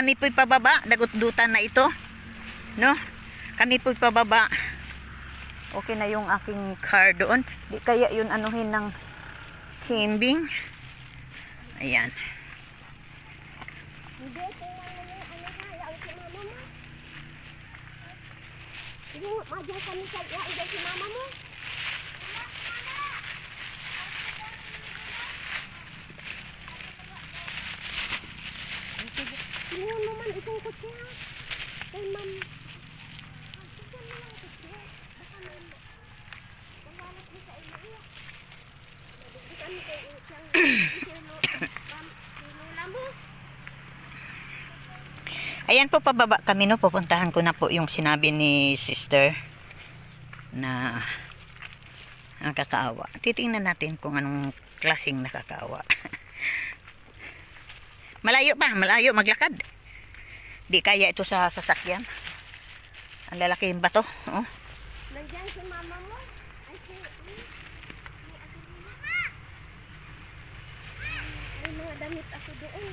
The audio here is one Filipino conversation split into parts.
kami po'y pababa. Dagot-dutan na ito. No? Kami po'y pababa. Okay na yung aking car doon. Di kaya yun anuhin ng himbing. Ayan. Hindi, tingnan mo yung ano ha, yaw si mama mo. Sige, madyan kami sa yaw si mama mo. Tingnan mo man itong kutsi ha. Kay ma'am. Tingnan mo lang kutsi ha. Baka ma'am. Kawalat mo sa iyo iya. Nagbibitan mo kayo siyang sinula mo. Ayan po, pababa kami, no. Pupuntahan ko na po yung sinabi ni sister na nakakaawa. Titingnan natin kung anong klaseng nakakaawa. Malayo pa, malayo maglakad. Di kaya ito sa sasakyan. Ang lalaki yung bato. Oh. Nandiyan si mama mo. Ay, may mga damit ako doon.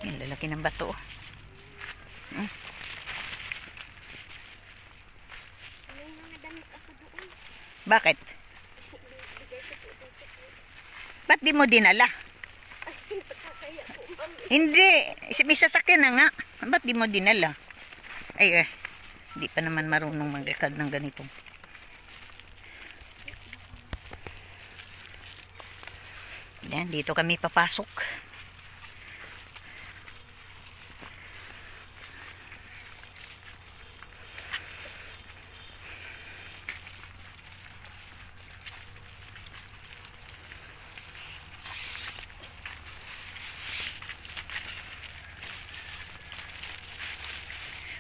Yung lalaki ng bato. Hmm. May mga damit ako doon. Bakit? Ba't di mo dinala? Kaya po, ma'am. Hindi. May sasakyan na nga. Ba't di mo dinala? Ay, di pa naman marunong maglakad ng ganito. Yan, dito kami papasok.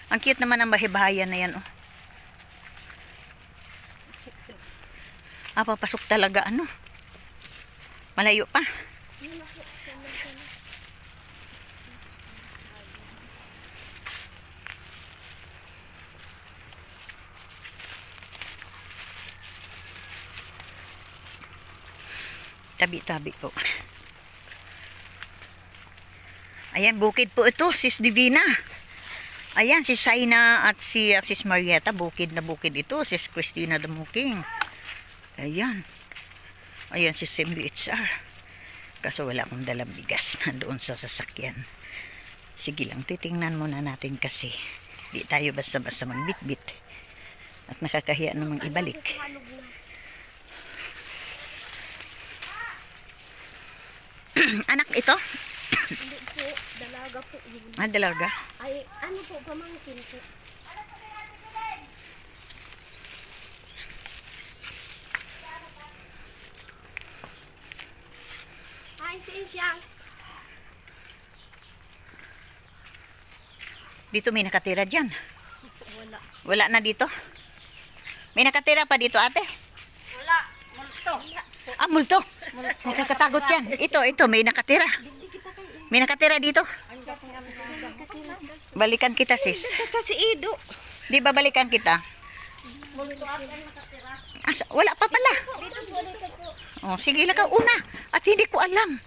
Ang cute naman ang bahay-bahayan na yan, oh. Papasok talaga, ano. Malayo pa. Tabi-tabi po. Ayan, bukid po ito, Sis Divina. Ayan, si Saina at si Sis Marieta, bukid na bukid ito. Sis Christina Damuking. Ayan. Ayan si SMBHR. Kaso wala akong dalang bigas na doon sa sasakyan. Sige lang, titingnan muna natin kasi. Di tayo basta-basta magbitbit. At nakakahiya namang ibalik. Anak ito? Hindi po, dalaga po yun. Dalaga. Ay, ano po, pamangkin po. Ay, siya. Dito may nakatira dyan. Wala. Wala na dito. May nakatira pa dito, ate. Wala. Multo. Multo. Nakakatagot yan. Ito, may nakatira. May nakatira dito. Balikan kita, sis. Ito si Ido. Di ba balikan kita? Multo ang nakatira. Wala pa pala. Dito po. Oh, sige lang ka una. At hindi ko alam.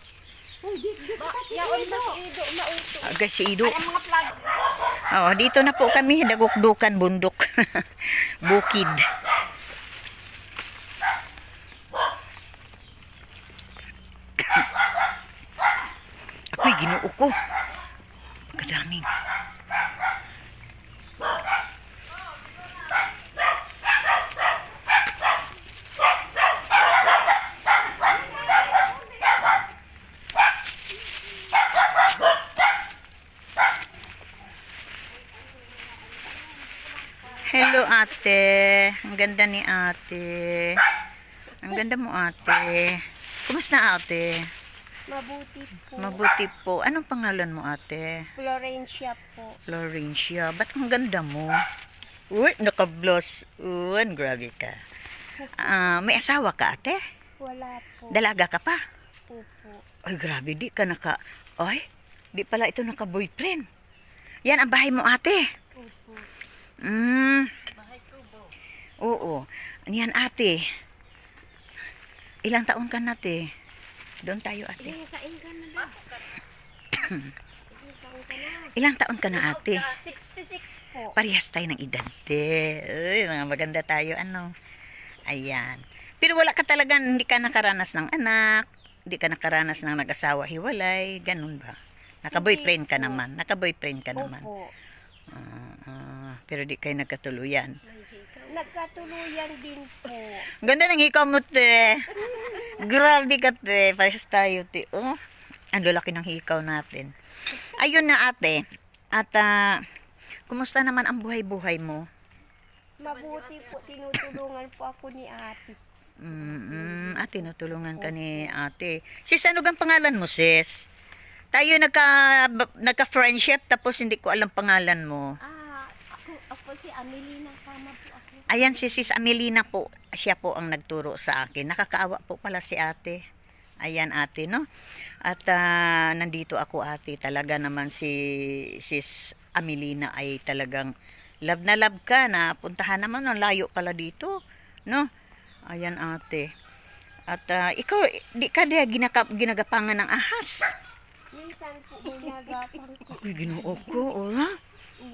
Yaon na si Ido, mauto. Guys, si Ido. Ay, ang mga flag. Oh, dito na po kami. Dagukdukan, bundok. Bukid. Ako'y ginoo ko. Kadaming. Hello, ate. Ang ganda ni ate. Ang ganda mo, ate. Kumusta, ate? Mabuti po. Mabuti po. Anong pangalan mo, ate? Florencia po. Florencia. Ba't ang ganda mo? Uy, naka-blouse. Uwan, grabe ka. May asawa ka, ate? Wala po. Dalaga ka pa? Opo. Ay, grabe, di ka naka... Ay, di pala ito naka-boyfriend. Yan ang bahay mo, ate. Opo. Bahay ko, bo. Oo. Yan, ate. Ilang taon ka na, te? Doon tayo, ate. Ilang taon ka na ba? Ilang taon ka na? Ilang taon ka na, ate? 66 po. Parehas tayo ng edad, te. Uy, mga maganda tayo, ano. Ayan. Pero wala ka talaga, hindi ka nakaranas ng anak, hindi ka nakaranas ng nag-asawa hiwalay, ganun ba? Naka-boyfriend ka naman, naka-boyfriend ka naman. Opo. Pero di kayo nagkatuluyan. Nagkatuluyan din po. Ganda ng hikaw mo, te. Grabe ka, te. Parehas tayo, te. Oh, ang lalaki ng hikaw natin. Ayun na, ate. At, kumusta naman ang buhay-buhay mo? Mabuti po, tinutulungan po ako ni ate. Tinutulungan ka ni ate. Sis, ano gang pangalan mo, sis? Tayo nagka-friendship tapos hindi ko alam pangalan mo. Ako si Amelina, tama po ako. Ayan, si Sis Amelina po. Siya po ang nagturo sa akin. Nakakaawa po pala si ate. Ayan, ate, no? At nandito ako, ate. Talaga naman si Sis Amelina ay talagang love na love ka na. Puntahan naman, ang layo pala dito, no? Ayan, ate. At ikaw, di ka dia ginagapangan ng ahas. Minsan po may nagapang ko. Ako'y ginoo ko, ora?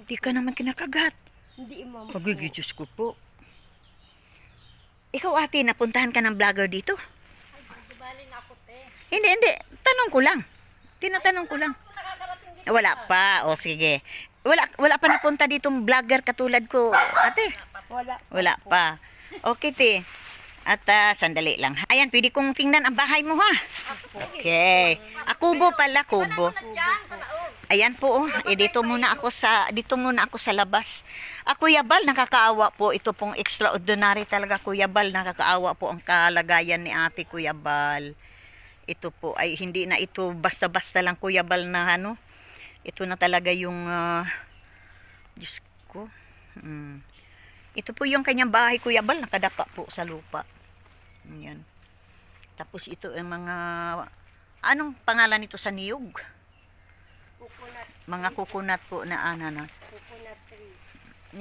Di ka naman kinakagat. Hindi, ma'am. Pagiging Diyos ko po. Ikaw, ate, napuntahan ka ng vlogger dito? Hindi. Tanong ko lang. Tinatanong ko lang. Wala pa. O, sige. Wala pa napunta ditong vlogger katulad ko, ate. Wala pa. Okay, te. At sandali lang. Ayan, pwede kong tingnan ang bahay mo, ha? Okay. Kubo pala, kubo. Ayan po, oh. Dito muna ako sa labas. Kuya Bal, nakakaawa po. Ito pong extraordinary talaga, Kuya Bal. Nakakaawa po ang kalagayan ni ate, Kuya Bal. Ito po ay hindi na ito basta-basta lang, Kuya Bal, na ano. Ito na talaga yung Diyos ko. Ito po yung kanyang bahay, Kuya Bal, nakadapa po sa lupa. Yan. Tapos ito ang mga, anong pangalan nito sa niyog? Coconut. Mga coconut po na Coconut tree.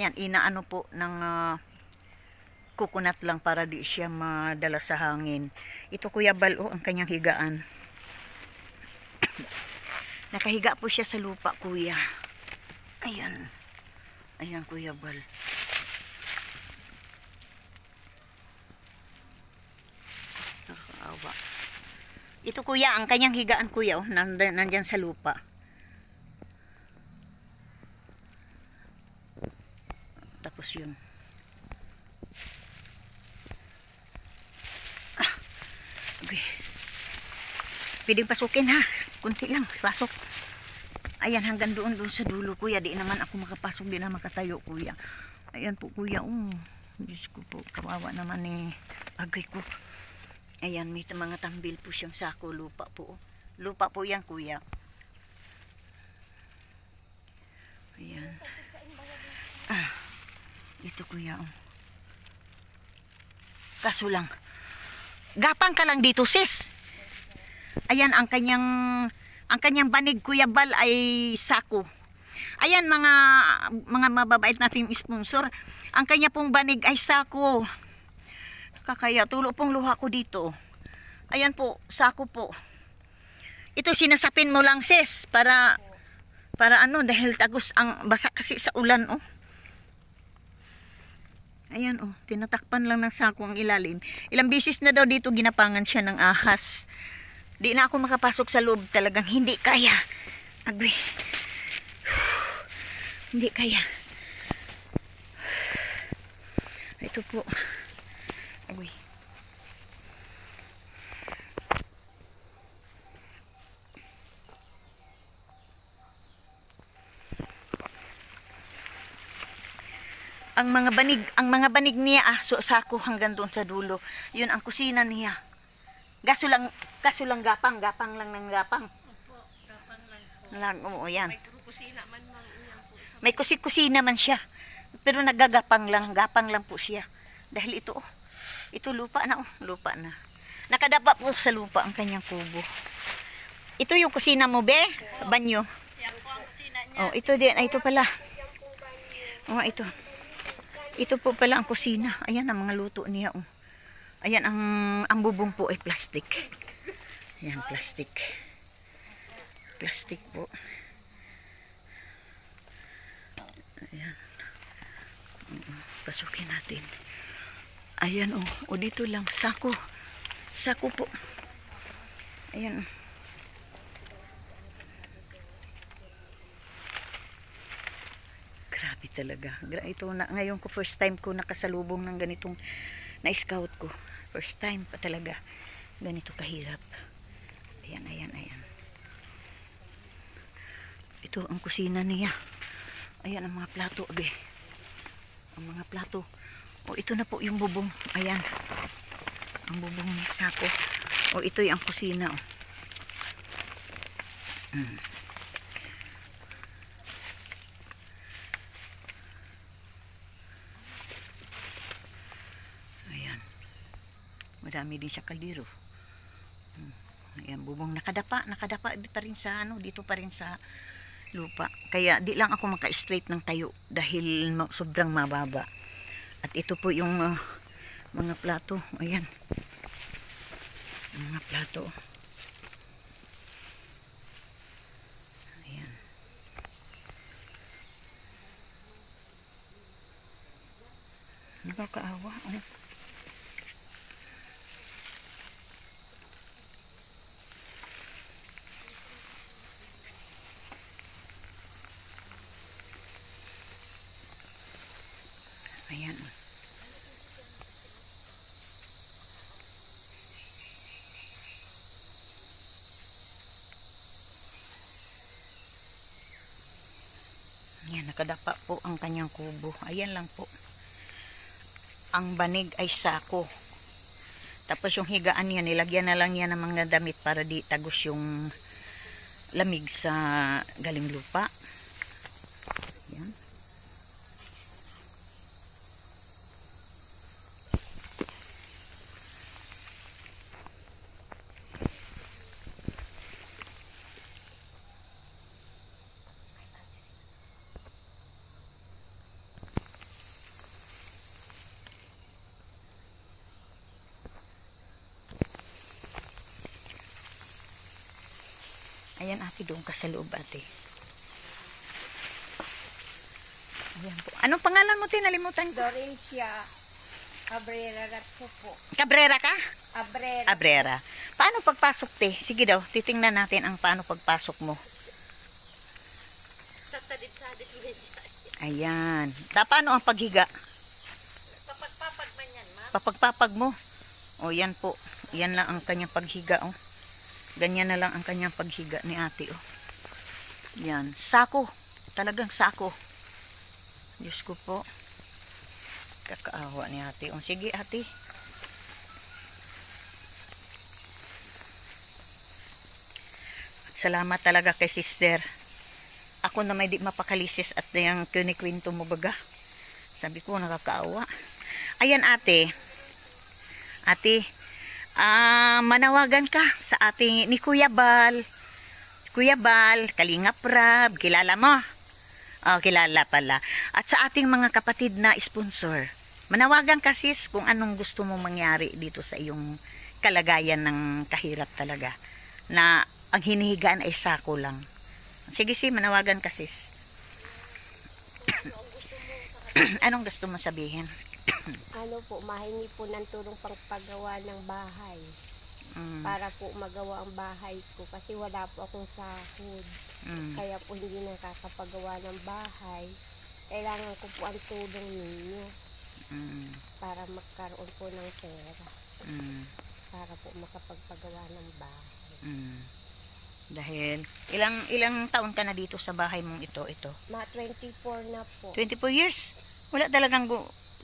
Yan, inaano po ng coconut lang para di siya madala sa hangin. Ito, Kuya Bal, ang kanyang higaan. Nakahiga po siya sa lupa, kuya. Ayan. Ayan, Kuya Bal. Nakakaawa. Ito, kuya, ang kanyang higaan, kuya, oh, nandyan sa lupa. Tapos yun. Okay. Pwedeng pasukin, ha. Kunti lang, pasok. Ayan, hanggang doon sa dulo, kuya. Di naman ako makapasok, di na makatayo, kuya. Ayan po, kuya. Diyos ko po, kawawa naman agay ko. Ayan, may mga tambil po siyang sako, lupa po. Lupa po yan, kuya. Ayan. Ito, kuya. Kaso lang, gapang ka lang dito, sis. Ayan, ang kanyang banig, Kuya Bal, ay sako. Ayan, mga mababait nating sponsor. Ang kanya pong banig ay sako. Kakaya, tulo pong luha ko dito. Ayan po, sako po. Ito, sinasapin mo lang, sis, para ano, dahil tagos ang basa kasi sa ulan, oh. Ayan, oh, tinatakpan lang ng sako ang ilalim. Ilang bisis na daw dito ginapangan siya ng ahas. Di na ako makapasok sa loob, talagang hindi kaya. Agwi. Hindi kaya. Ito po. Agwi. Ang mga banig niya, sako hanggang doon sa dulo. Yun ang kusina niya. Kaso lang gapang lang ng gapang. Oo, yan. May kusina man mang iyang po. May kusina man siya. Pero gapang lang po siya. Dahil ito lupa na, lupa na. Nakadapa po sa lupa ang kanyang kubo. Ito yung kusina mo, be? Banyo. Yan po ang kusina niya. Oh, ito din, ito pala. Oh, ito. Ito po pala ang kusina. Ayan ang mga luto niya, oh. Ayan, ang bubong po ay plastic. Ayan, plastic. Plastic po. Ayan. Pasukin natin. Ayan, o dito lang. Sako. Sako po. Ayan. Grabe talaga. Ito na, ngayon ko, first time ko nakasalubong ng ganitong na-scout ko. First time pa talaga. Ganito kahirap. Ayan, ayan, ayan. Ito ang kusina niya. Ayan ang mga plato, abe. Ang mga plato. O, ito na po yung bubong. Ayan. Ang bubong sako. O, ito yung kusina, o. Ayan. Marami din siya kaldero. Ayan, bubong nakadapa pa rin sa dito pa rin sa lupa. Kaya di lang ako maka-straight ng tayo dahil sobrang mababa. At ito po yung mga plato. Ayan. Mga plato. Ayan. Nakakaawa. Ayan. Ayan, nakadapa po ang kanyang kubo. Ayan lang po. Ang banig ay sako. Tapos yung higaan niya, nilagyan na lang yan ng mga damit para di tagos yung lamig sa galing lupa. Ayan. Ayan ate, doon ka sa loob ate. Ayan po. Anong pangalan mo, tinalimutan ko? Dorencia Cabrera po. Cabrera ka? Abrera. Abrera. Paano pagpasok te? Sige daw, titingnan natin ang paano pagpasok mo. Sasadit-sadit mo yan. Ayan. Paano ang paghiga? Papagpapag man yan, ma'am. Papagpapag mo. O yan po. Yan lang ang kanyang paghiga. O. Ganyan na lang ang kanyang paghiga ni ate. O. Yan. Sako. Talagang sako. Diyos ko po. Kakaawa ni ate. O sige ate. Salamat talaga kay sister. Ako na may di mapakalisis at yung kinikwento mo baga. Sabi ko nakakaawa. Ayan ate. Ate. Manawagan ka sa ating ni Kuya Bal. Kuya Bal, Kalingap Rab, kilala mo? Oh, kilala pala. At sa ating mga kapatid na sponsor. Manawagan ka sis kung anong gusto mo mangyari dito sa iyong kalagayan ng kahirap talaga. Na ang hinihigaan ay sako lang. Sige sis, manawagan ka sis. Anong gusto mo sabihin? Ano po, mahingi po ng tulong pang paggawa ng bahay. Para po magawa ang bahay ko kasi wala po akong sahod. Kaya po hindi nakakapagawa ng bahay. Kailangan ko po ang tulong ninyo para magkaroon po ng pera. Para po makapagpagawa ng bahay. Dahil ilang taon ka na dito sa bahay mong ito? Mga 24 na po. 24 years? Wala talagang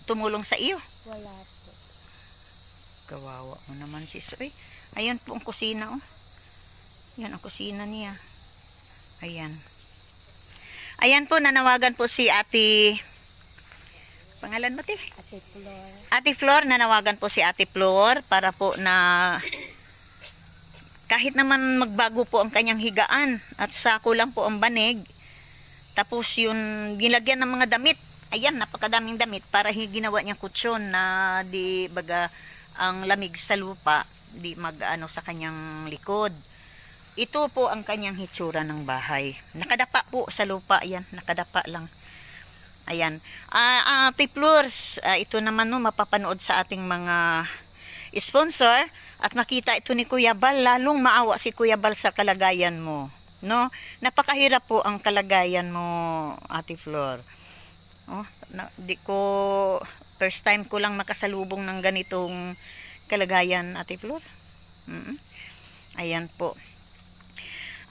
tumulong sa iyo? Wala po. Kawawa mo naman sis. Ayan po ang kusina. Oh. Yan ang kusina niya. Ayan. Ayan po, nanawagan po si ate. Pangalan mo, te? Ate Flor. Ate Flor, nanawagan po si Ate Flor para po na kahit naman magbago po ang kanyang higaan at sako lang po ang banig. Tapos yun, gilagyan ng mga damit. Ayan, napakadaming damit para ginawa niyang kutsyon na di baga ang lamig sa lupa, di mag-ano sa kanyang likod. Ito po ang kanyang hitsura ng bahay. Nakadapa po sa lupa, yan, nakadapa lang. Ayan. Tiplurs, ito naman no, mapapanood sa ating mga sponsor at makita ito ni Kuya Bal, lalong maawa si Kuya Bal sa kalagayan mo. No? Napakahirap po ang kalagayan mo, Ate Flor. Oh, di ko, first time ko lang makasalubong ng ganitong kalagayan, Ate Flor. Ayan po.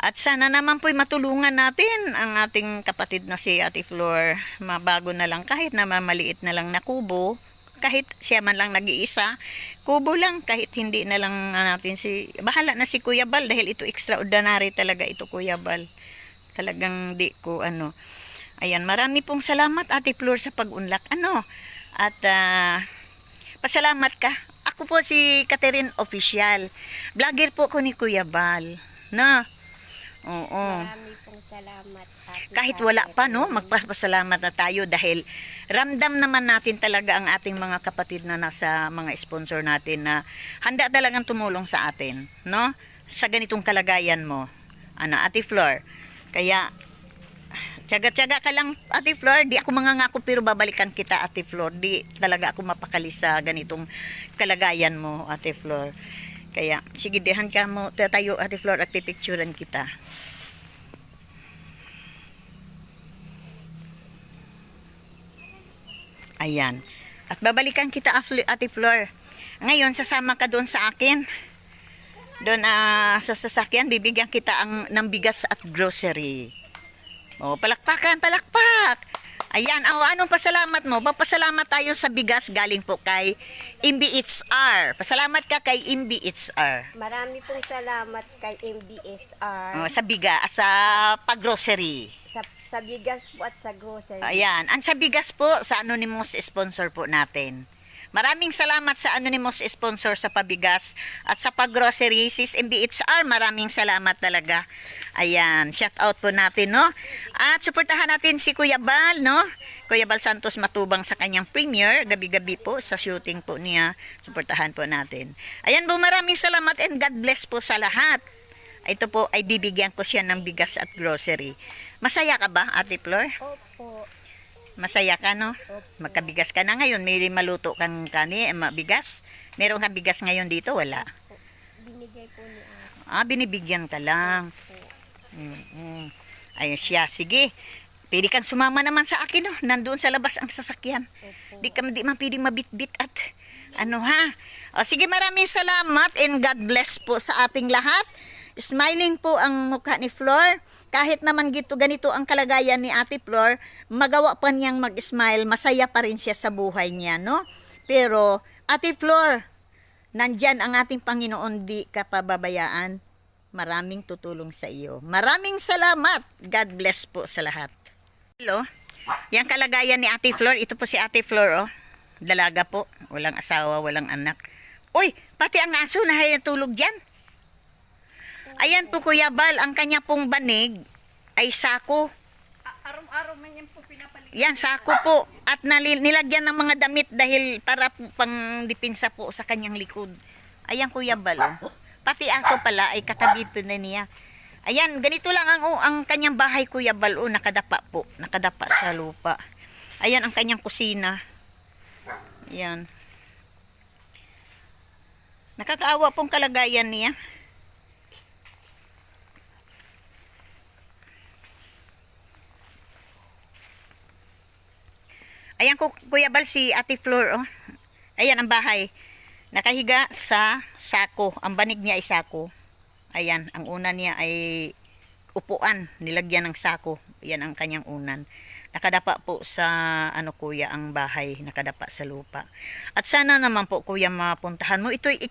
At sana naman po'y matulungan natin ang ating kapatid na si Ate Flor. Mabago na lang, kahit na mamaliit na lang na kubo, kahit siya man lang nag-iisa, kubo lang, kahit hindi na lang natin bahala na si Kuya Bal, dahil ito extraordinary talaga ito, Kuya Bal. Talagang di ko ayan, marami pong salamat, Ate Flor, sa pag-unlak. At pasalamat ka. Ako po si Catherine Official. Vlogger po ko ni Kuya Bal. Na? Oo. Marami pong salamat. Kahit wala pa, no? Magpapasalamat na tayo dahil ramdam naman natin talaga ang ating mga kapatid na nasa mga sponsor natin na handa talagang tumulong sa atin, no? Sa ganitong kalagayan mo, Ate Flor. Kaya, tiyaga-tiyaga ka lang, Ate Flor. Di ako mangangako pero babalikan kita, Ate Flor. Di talaga ako mapakali sa ganitong kalagayan mo, Ate Flor. Kaya, sige, dihan ka mo tayo, Ate Flor, at pipicturean kita. Ayan. At babalikan kita, Ate Flor. Ngayon, sasama ka doon sa akin. Doon sa sasakyan, bibigyan kita ng bigas at grocery. O, palakpakan, palakpak. Ayan, anong pasalamat mo? Papasalamat tayo sa bigas galing po kay MBHR. Pasalamat ka kay MBHR. Marami pong salamat kay MBSR. Sa bigas, sa pag-grocery. Sa bigas po at sa grocery. Ayan, ang sa bigas po, sa anonymous sponsor po natin. Maraming salamat sa anonymous sponsor sa pabigas at sa pag-grocery, sis MBHR. Maraming salamat talaga. Ayan, shout out po natin, no? At suportahan natin si Kuya Bal, no? Kuya Bal Santos Matubang sa kanyang premiere, gabi-gabi po sa shooting po niya. Suportahan po natin. Ayan po, maraming salamat and God bless po sa lahat. Ito po ay bibigyan ko siya ng bigas at grocery. Masaya ka ba, Ate Flor? Opo. Masaya ka, no? Opo. Magkabigas ka na ngayon. May maluto kang bigas. Meron ka bigas ngayon dito? Wala. Binigay po ni Ate. Binibigyan ka lang. Opo. Ayun siya. Sige. Pwede kang sumama naman sa akin, no? Nandoon sa labas ang sasakyan. Opo. Di man pwede mabitbit at ha? Sige, maraming salamat and God bless po sa ating lahat. Smiling po ang mukha ni Flor. Kahit naman ganito ang kalagayan ni Ate Flor, magawa pa niyang mag-smile, masaya pa rin siya sa buhay niya, no? Pero, Ate Flor, nandyan ang ating Panginoon, di ka pababayaan. Maraming tutulong sa iyo. Maraming salamat. God bless po sa lahat. Hello? Yang kalagayan ni Ate Flor, ito po si Ate Flor, oh. Dalaga po, walang asawa, walang anak. Uy, pati ang aso na tulog dyan. Ayan po, Kuya Bal, ang kanya pong banig ay sako. Araw-araw man yan po pinapalitan. Yan, sako po. At nilagyan ng mga damit dahil para po pang dipinsa po sa kanyang likod. Ayan, Kuya Bal, oh. Pati aso pala ay katabi po na niya. Ayan, ganito lang ang kanyang bahay, Kuya Bal, oh. Nakadapa po. Nakadapa sa lupa. Ayan ang kanyang kusina. Ayan. Nakakaawa pong kalagayan niya. Ayan, Kuya Bal, si Ate Flor, oh. Ayan ang bahay. Nakahiga sa sako. Ang banig niya ay sako. Ayan, ang una niya ay upuan. Nilagyan ng sako. Ayan ang kanyang unan. Nakadapa po sa, Kuya, ang bahay. Nakadapa sa lupa. At sana naman po, Kuya, mapuntahan mo. Ito'y